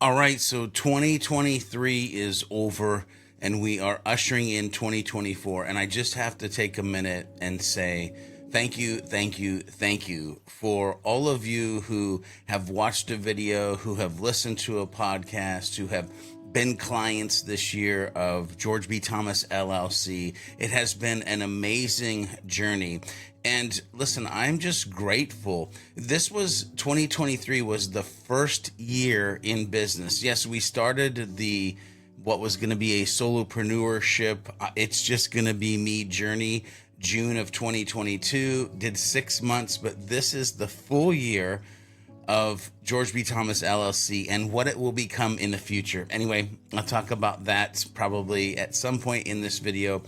All right, so 2023 is over and we are ushering in 2024. And I just have to take a minute and say thank you, thank you, thank you for all of you who have watched a video, who have listened to a podcast, who have been clients this year of George B. Thomas LLC. It has been an amazing journey. And listen, I'm just grateful. 2023 was the first year in business. Yes, we started what was going to be a solopreneurship. It's just going to be me journey. June of 2022, did 6 months, but this is the full year of George B. Thomas LLC and what it will become in the future. Anyway, I'll talk about that probably at some point in this video.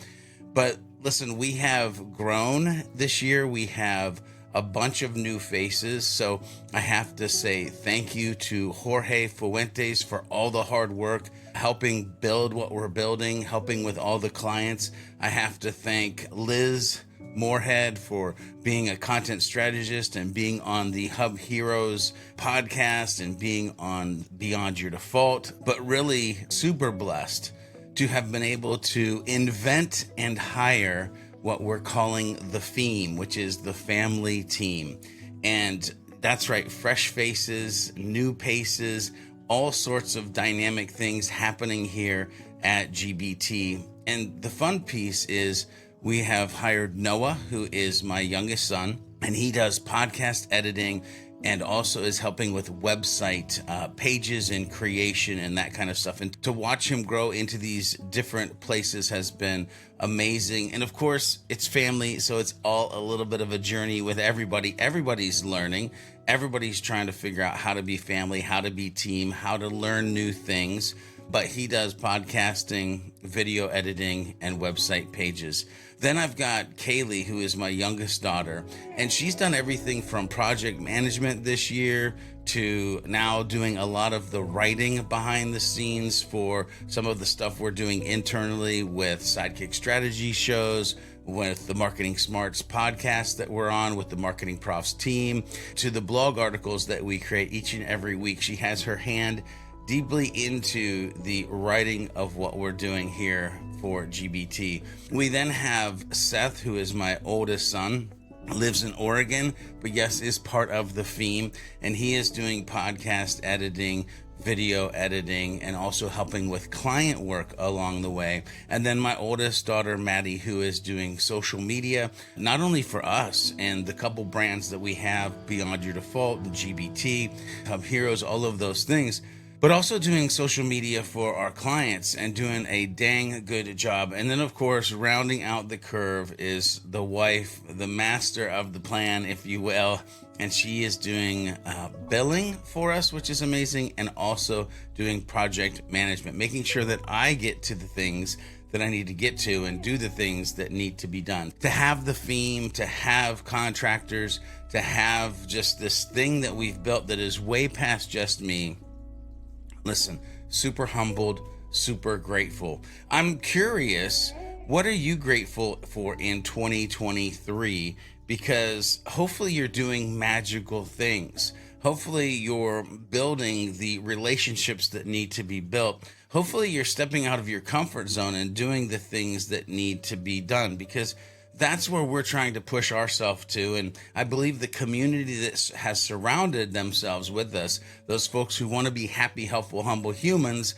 But listen, we have grown this year. We have a bunch of new faces. So I have to say thank you to Jorge Fuentes for all the hard work, helping build what we're building, helping with all the clients. I have to thank Liz Moorhead for being a content strategist and being on the Hub Heroes podcast and being on Beyond Your Default, but really super blessed to have been able to invent and hire what we're calling the theme, which is the family team. And that's right, fresh faces, new paces, all sorts of dynamic things happening here at GBT. And the fun piece is we have hired Noah, who is my youngest son, and he does podcast editing and also is helping with website pages and creation and that kind of stuff. And to watch him grow into these different places has been amazing. And of course, it's family, so it's all a little bit of a journey with everybody. Everybody's learning. Everybody's trying to figure out how to be family, how to be team, how to learn new things. But he does podcasting, video editing, and website pages. Then I've got Kaylee, who is my youngest daughter, and she's done everything from project management this year to now doing a lot of the writing behind the scenes for some of the stuff we're doing internally with Sidekick Strategy shows, with the Marketing Smarts podcast that we're on with the Marketing Profs team, to the blog articles that we create each and every week. She has her hand deeply into the writing of what we're doing here for GBT. We then have Seth, who is my oldest son, lives in Oregon, but yes, is part of the theme, and he is doing podcast editing, video editing, and also helping with client work along the way. And then my oldest daughter, Maddie, who is doing social media, not only for us and the couple brands that we have, Beyond Your Default, the GBT, Hub Heroes, all of those things, but also doing social media for our clients and doing a dang good job. And then, of course, rounding out the curve is the wife, the master of the plan, if you will. And she is doing billing for us, which is amazing, and also doing project management, making sure that I get to the things that I need to get to and do the things that need to be done. To have the theme, to have contractors, to have just this thing that we've built that is way past just me. Listen, super humbled, super grateful. I'm curious, what are you grateful for in 2023? Because hopefully you're doing magical things. Hopefully you're building the relationships that need to be built. Hopefully you're stepping out of your comfort zone and doing the things that need to be done, because that's where we're trying to push ourselves to. And I believe the community that has surrounded themselves with us, those folks who want to be happy, helpful, humble humans,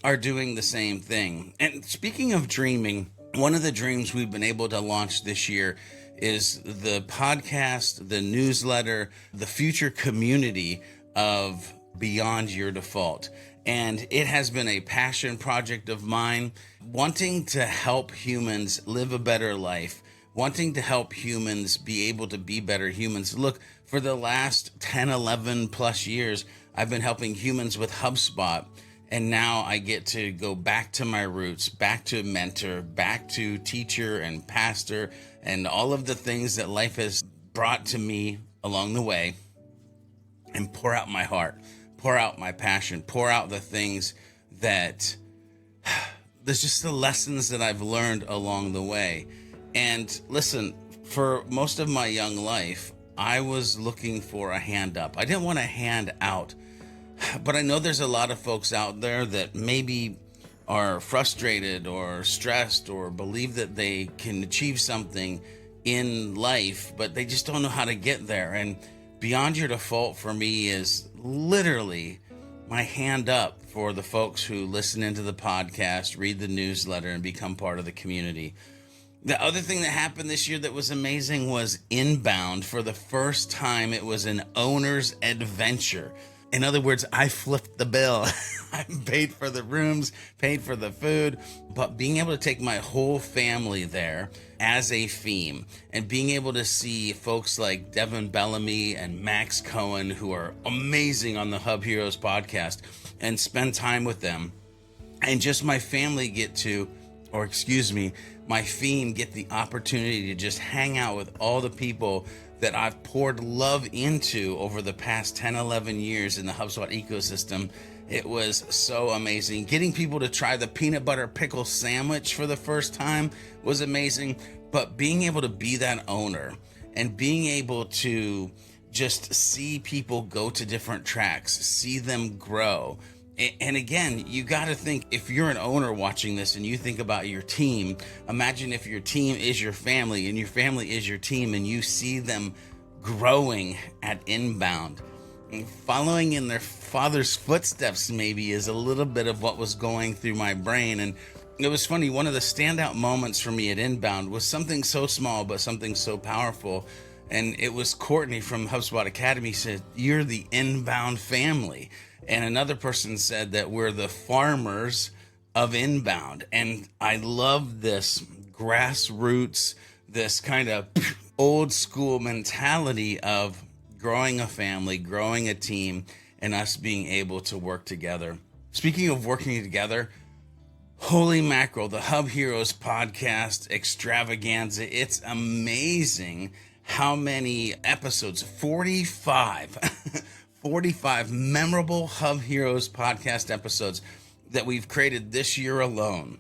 are doing the same thing. And speaking of dreaming, one of the dreams we've been able to launch this year is the podcast, the newsletter, the future community of Beyond Your Default. And it has been a passion project of mine, wanting to help humans live a better life, wanting to help humans be able to be better humans. Look, for the last 10, 11 plus years, I've been helping humans with HubSpot. And now I get to go back to my roots, back to mentor, back to teacher and pastor, and all of the things that life has brought to me along the way, and pour out my heart, pour out my passion, pour out the things that, there's just the lessons that I've learned along the way. And listen, for most of my young life, I was looking for a hand up. I didn't want a hand out. But I know there's a lot of folks out there that maybe are frustrated or stressed or believe that they can achieve something in life, but they just don't know how to get there. And Beyond Your Default for me is literally my hand up for the folks who listen into the podcast, read the newsletter, and become part of the community. The other thing that happened this year that was amazing was Inbound. For the first time, it was an owner's adventure. In other words, I flipped the bill. I paid for the rooms, paid for the food, but being able to take my whole family there as a theme and being able to see folks like Devin Bellamy and Max Cohen, who are amazing on the Hub Heroes podcast, and spend time with them, and just my family my theme get the opportunity to just hang out with all the people that I've poured love into over the past 10, 11 years in the HubSpot ecosystem. It was so amazing. Getting people to try the peanut butter pickle sandwich for the first time was amazing. But being able to be that owner and being able to just see people go to different tracks, see them grow. And again, you got to think, if you're an owner watching this and you think about your team, imagine if your team is your family and your family is your team and you see them growing at Inbound. And following in their father's footsteps maybe is a little bit of what was going through my brain. And it was funny, one of the standout moments for me at Inbound was something so small, but something so powerful. And it was Courtney from HubSpot Academy said, "You're the Inbound family." And another person said that we're the farmers of Inbound. And I love this grassroots, this kind of old school mentality of growing a family, growing a team, and us being able to work together. Speaking of working together, holy mackerel, the Hub Heroes podcast extravaganza. It's amazing how many episodes, 45 memorable Hub Heroes podcast episodes that we've created this year alone.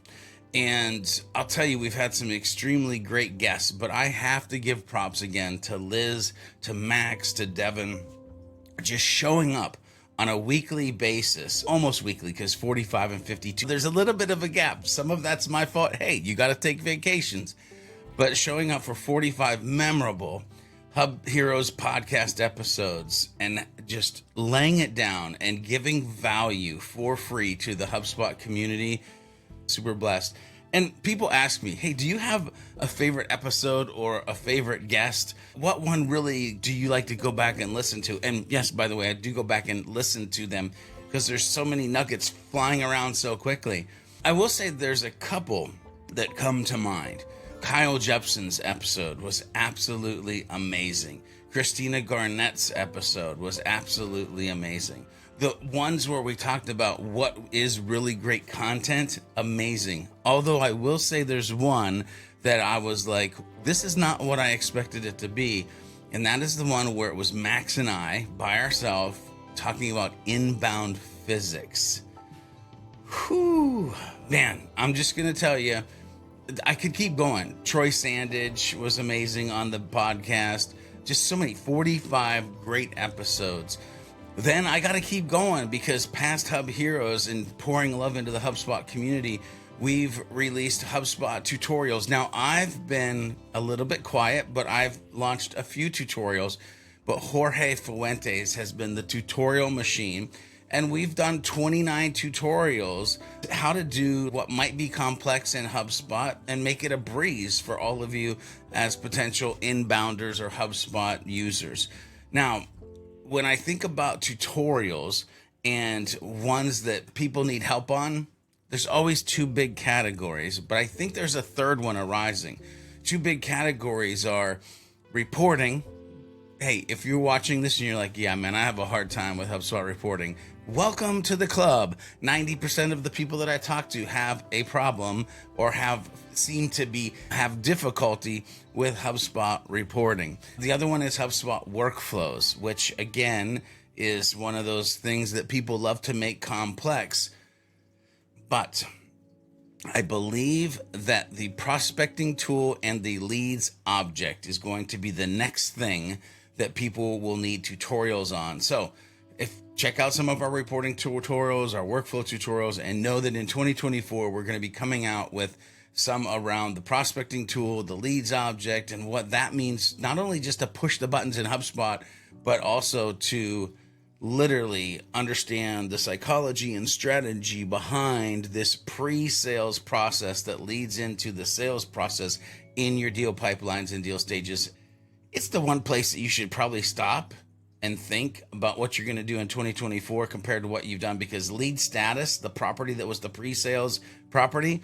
And I'll tell you, we've had some extremely great guests, but I have to give props again to Liz, to Max, to Devin, just showing up on a weekly basis, almost weekly, because 45 and 52, there's a little bit of a gap. Some of that's my fault. Hey, you got to take vacations. But showing up for 45 memorable Hub Heroes podcast episodes and just laying it down and giving value for free to the HubSpot community, super blessed. And people ask me, hey, do you have a favorite episode or a favorite guest? What one really do you like to go back and listen to? And yes, by the way, I do go back and listen to them because there's so many nuggets flying around so quickly. I will say there's a couple that come to mind. Kyle Jepson's episode was absolutely amazing. Christina Garnett's episode was absolutely amazing. The ones where we talked about what is really great content, amazing. Although I will say there's one that I was like, this is not what I expected it to be. And that is the one where it was Max and I by ourselves talking about inbound physics. Whew, man, I'm just going to tell you, I could keep going. Troy Sandage was amazing on the podcast. Just so many, 45 great episodes. Then I got to keep going because past Hub Heroes and pouring love into the HubSpot community, we've released HubSpot tutorials. Now, I've been a little bit quiet, but I've launched a few tutorials. But Jorge Fuentes has been the tutorial machine. And we've done 29 tutorials how to do what might be complex in HubSpot and make it a breeze for all of you as potential inbounders or HubSpot users. Now, when I think about tutorials and ones that people need help on, there's always two big categories, but I think there's a third one arising. Two big categories are reporting. Hey, if you're watching this and you're like, yeah, man, I have a hard time with HubSpot reporting, welcome to the club. 90% of the people that I talk to have a problem or seem to have difficulty with HubSpot reporting. The other one is HubSpot workflows, which again is one of those things that people love to make complex. But I believe that the prospecting tool and the leads object is going to be the next thing that people will need tutorials on. So Check out some of our reporting tutorials, our workflow tutorials, and know that in 2024, we're going to be coming out with some around the prospecting tool, the leads object, and what that means, not only just to push the buttons in HubSpot, but also to literally understand the psychology and strategy behind this pre-sales process that leads into the sales process in your deal pipelines and deal stages. It's the one place that you should probably stop and think about what you're going to do in 2024 compared to what you've done, because lead status, the property that was the pre-sales property,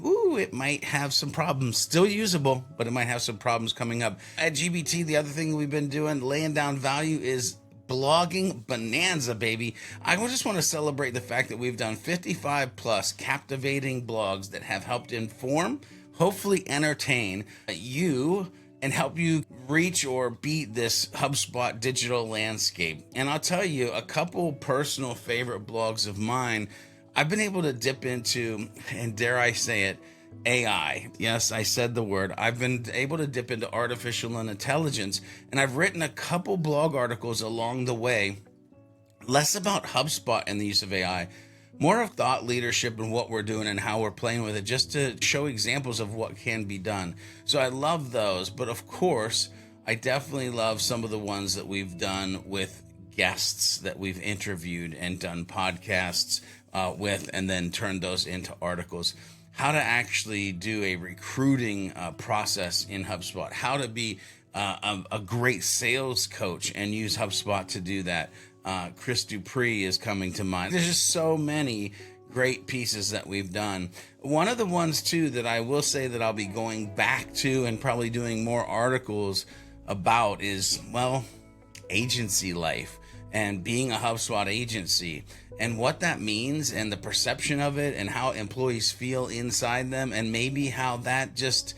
it might have some problems. Still usable, but it might have some problems coming up. At GBT, the other thing we've been doing, laying down value, is blogging bonanza, baby. I just want to celebrate the fact that we've done 55 plus captivating blogs that have helped inform, hopefully entertain you, and help you reach or beat this HubSpot digital landscape. And I'll tell you, a couple personal favorite blogs of mine, I've been able to dip into, and dare I say it, AI. Yes, I said the word. I've been able to dip into artificial intelligence, and I've written a couple blog articles along the way, less about HubSpot and the use of AI, more of thought leadership and what we're doing and how we're playing with it, just to show examples of what can be done. So I love those, but of course, I definitely love some of the ones that we've done with guests that we've interviewed and done podcasts with, and then turned those into articles. How to actually do a recruiting process in HubSpot, how to be a great sales coach and use HubSpot to do that. Chris Dupree is coming to mind. There's just so many great pieces that we've done. One of the ones too that I will say that I'll be going back to and probably doing more articles about is, well, agency life and being a HubSpot agency and what that means and the perception of it and how employees feel inside them, and maybe how that just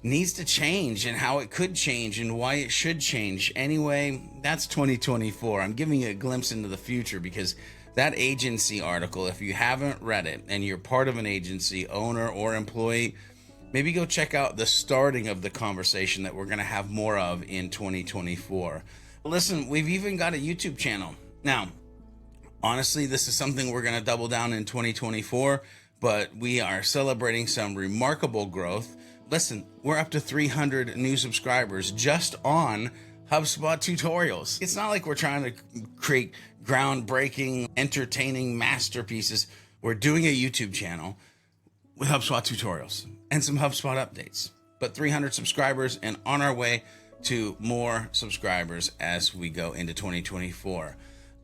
needs to change and how it could change and why it should change. Anyway, that's 2024. I'm giving you a glimpse into the future, because that agency article, if you haven't read it and you're part of an agency, owner or employee, maybe go check out the starting of the conversation that we're going to have more of in 2024. Listen, we've even got a YouTube channel. Now, honestly, this is something we're going to double down in 2024, but we are celebrating some remarkable growth. Listen, we're up to 300 new subscribers just on HubSpot tutorials. It's not like we're trying to create groundbreaking, entertaining masterpieces. We're doing a YouTube channel with HubSpot tutorials and some HubSpot updates. But 300 subscribers, and on our way to more subscribers as we go into 2024.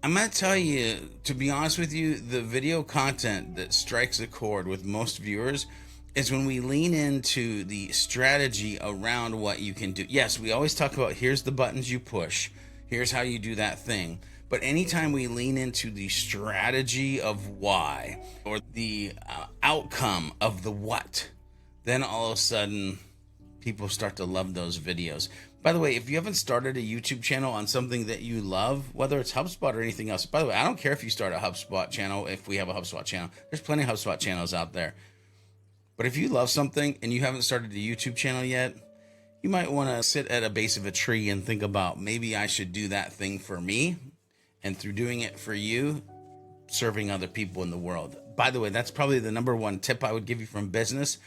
I'm going to tell you, to be honest with you, the video content that strikes a chord with most viewers is when we lean into the strategy around what you can do. Yes, we always talk about here's the buttons you push, here's how you do that thing. But anytime we lean into the strategy of why, or the outcome of the what, then all of a sudden people start to love those videos. By the way, if you haven't started a YouTube channel on something that you love, whether it's HubSpot or anything else, by the way, I don't care if you start a HubSpot channel, if we have a HubSpot channel. There's plenty of HubSpot channels out there. But if you love something and you haven't started a YouTube channel yet, you might want to sit at a base of a tree and think about, maybe I should do that thing for me, and through doing it for you, serving other people in the world. By the way, that's probably the number one tip I would give you from business.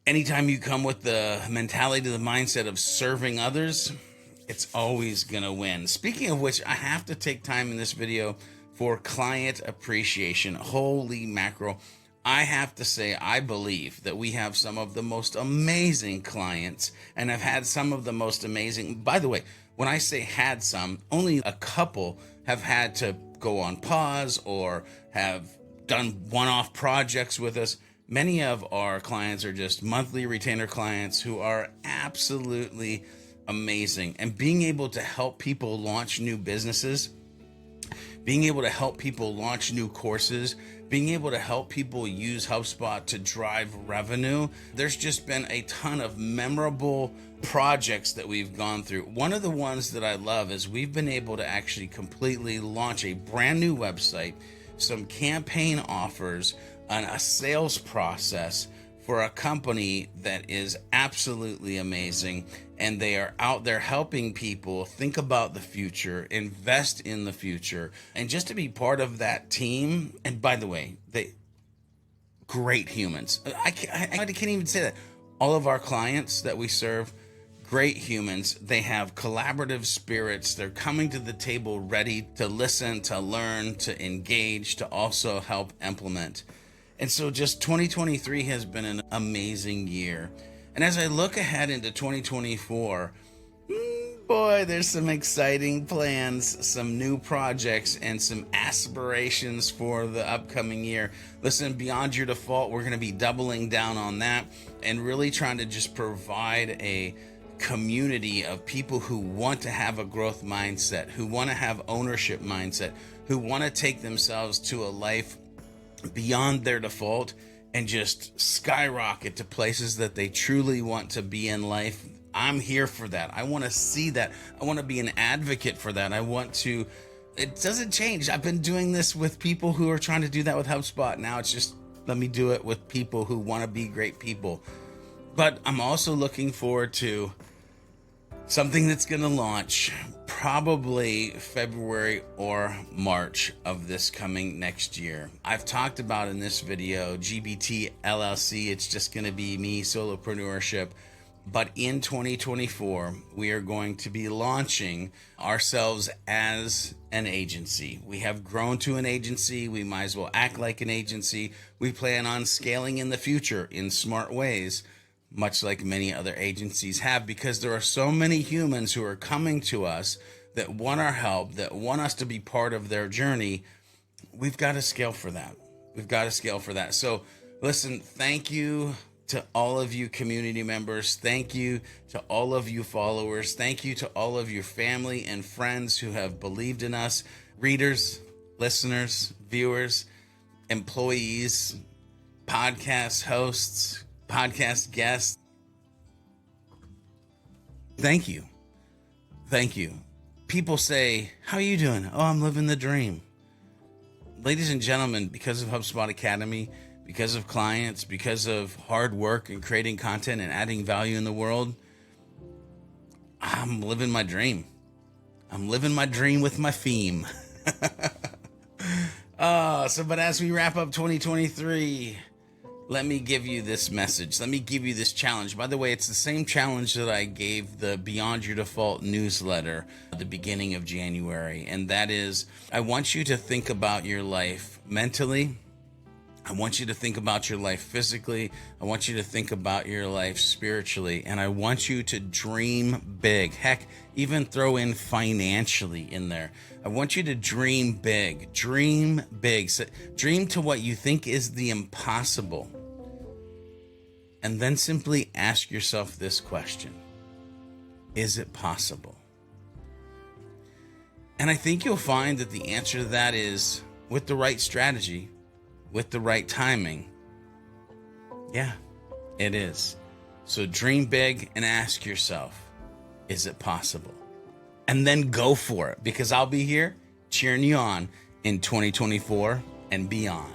Anytime you come with the mentality, the mindset of serving others, it's always going to win. Speaking of which, I have to take time in this video for client appreciation. Holy mackerel. I have to say, I believe that we have some of the most amazing clients, and I've had some of the most amazing. By the way, when I say had some, only a couple have had to go on pause or have done one-off projects with us. Many of our clients are just monthly retainer clients who are absolutely amazing. And being able to help people launch new businesses, being able to help people launch new courses, being able to help people use HubSpot to drive revenue. There's just been a ton of memorable projects that we've gone through. One of the ones that I love is we've been able to actually completely launch a brand new website, some campaign offers, and a sales process for a company that is absolutely amazing, and they are out there helping people think about the future, invest in the future, and just to be part of that team. And by the way, they great humans. I can't even say that. All of our clients that we serve, great humans. They have collaborative spirits. They're coming to the table ready to listen, to learn, to engage, to also help implement. And so just 2023 has been an amazing year. And as I look ahead into 2024, boy, there's some exciting plans, some new projects, and some aspirations for the upcoming year. Listen, Beyond Your Default, we're going to be doubling down on that and really trying to just provide a community of people who want to have a growth mindset, who want to have ownership mindset, who want to take themselves to a life beyond their default and just skyrocket to places that they truly want to be in life. I'm here for that. I want to see that. I want to be an advocate for that. It doesn't change. I've been doing this with people who are trying to do that with HubSpot. Now it's just, let me do it with people who want to be great people. But I'm also looking forward to something that's going to launch probably February or March of this coming next year. I've talked about in this video, GBT LLC. It's just going to be me, solopreneurship. But in 2024, we are going to be launching ourselves as an agency. We have grown to an agency. We might as well act like an agency. We plan on scaling in the future in smart ways, much like many other agencies have, because there are so many humans who are coming to us that want our help, that want us to be part of their journey. We've got to scale for that. So listen, thank you to all of you community members. Thank you to all of you followers. Thank you to all of your family and friends who have believed in us, readers, listeners, viewers, employees, podcast hosts, podcast guests. Thank you. People say, how are you doing? Oh, I'm living the dream. Ladies and gentlemen, because of HubSpot Academy, because of clients, because of hard work and creating content and adding value in the world, I'm living my dream. I'm living my dream with my theme. But as we wrap up 2023, let me give you this message. Let me give you this challenge. By the way, it's the same challenge that I gave the Beyond Your Default newsletter at the beginning of January. And that is, I want you to think about your life mentally. I want you to think about your life physically. I want you to think about your life spiritually. And I want you to dream big. Heck, even throw in financially in there. I want you to dream big. Dream big. So dream to what you think is the impossible. And then simply ask yourself this question. Is it possible? And I think you'll find that the answer to that is, with the right strategy, with the right timing, yeah, it is. So dream big and ask yourself, is it possible? And then go for it, because I'll be here cheering you on in 2024 and beyond.